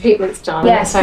treatment's done. Yes. So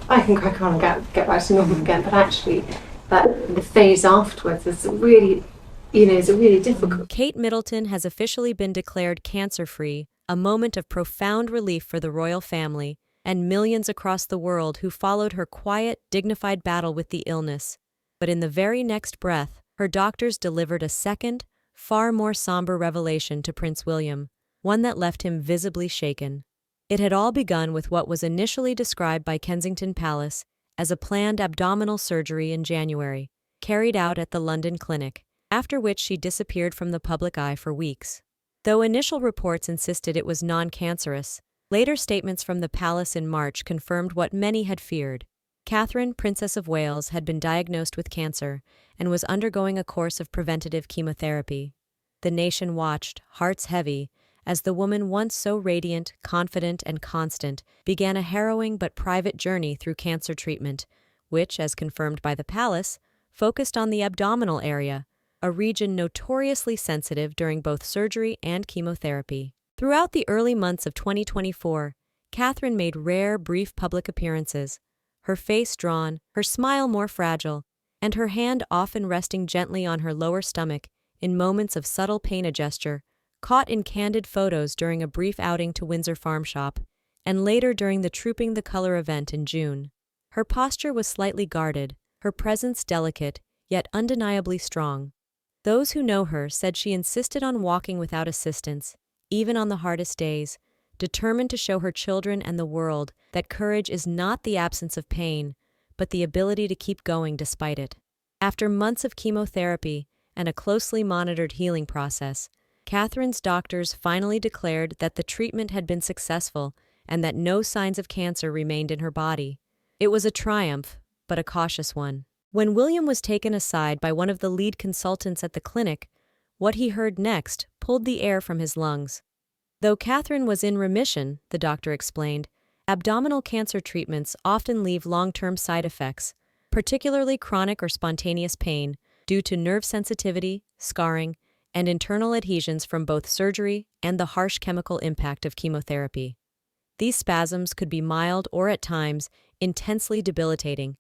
I can crack on and get back to normal again. But actually, the phase afterwards is really, is really difficult. Kate Middleton has officially been declared cancer-free, a moment of profound relief for the royal family and millions across the world who followed her quiet, dignified battle with the illness. But in the very next breath, her doctors delivered a second, far more somber revelation to Prince William, one that left him visibly shaken. It had all begun with what was initially described by Kensington Palace as a planned abdominal surgery in January, carried out at the London clinic, after which she disappeared from the public eye for weeks. Though initial reports insisted it was non-cancerous, later statements from the palace in March confirmed what many had feared. Catherine, Princess of Wales, had been diagnosed with cancer and was undergoing a course of preventative chemotherapy. The nation watched, hearts heavy, as the woman once so radiant, confident, and constant began a harrowing but private journey through cancer treatment, which, as confirmed by the palace, focused on the abdominal area, a region notoriously sensitive during both surgery and chemotherapy. Throughout the early months of 2024, Catherine made rare, brief public appearances, her face drawn, her smile more fragile, and her hand often resting gently on her lower stomach in moments of subtle pain, a gesture caught in candid photos during a brief outing to Windsor Farm Shop, and later during the Trooping the Colour event in June. Her posture was slightly guarded, her presence delicate, yet undeniably strong. Those who know her said she insisted on walking without assistance, even on the hardest days, determined to show her children and the world that courage is not the absence of pain, but the ability to keep going despite it. After months of chemotherapy and a closely monitored healing process, Catherine's doctors finally declared that the treatment had been successful and that no signs of cancer remained in her body. It was a triumph, but a cautious one. When William was taken aside by one of the lead consultants at the clinic, what he heard next pulled the air from his lungs. Though Catherine was in remission, the doctor explained, abdominal cancer treatments often leave long-term side effects, particularly chronic or spontaneous pain, due to nerve sensitivity, scarring, and internal adhesions from both surgery and the harsh chemical impact of chemotherapy. These spasms could be mild or at times intensely debilitating,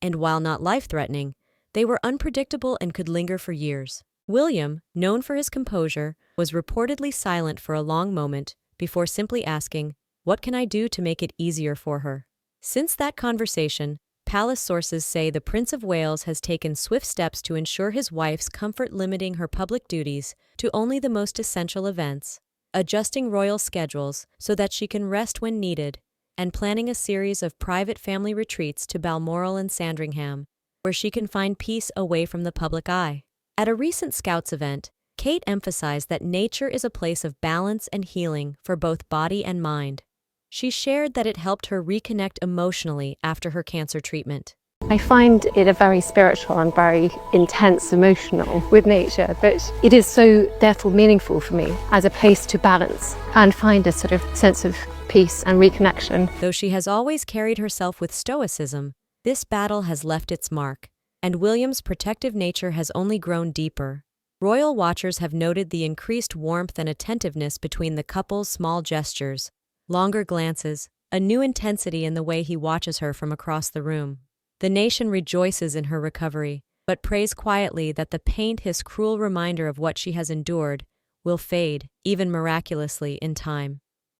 and while not life-threatening, they were unpredictable and could linger for years. William, known for his composure, was reportedly silent for a long moment before simply asking, "What can I do to make it easier for her?" Since that conversation, palace sources say the Prince of Wales has taken swift steps to ensure his wife's comfort, limiting her public duties to only the most essential events, adjusting royal schedules so that she can rest when needed, and planning a series of private family retreats to Balmoral and Sandringham, where she can find peace away from the public eye. At a recent Scouts event, Kate emphasized that nature is a place of balance and healing for both body and mind. She shared that it helped her reconnect emotionally after her cancer treatment. I find it a very spiritual and very intense emotional with nature, but it is so therefore meaningful for me as a place to balance and find a sort of sense of peace and reconnection. Though she has always carried herself with stoicism, this battle has left its mark, and William's protective nature has only grown deeper. Royal watchers have noted the increased warmth and attentiveness between the couple's small gestures, longer glances, a new intensity in the way he watches her from across the room. The nation rejoices in her recovery, but prays quietly that the pain, his cruel reminder of what she has endured, will fade, even miraculously, in time.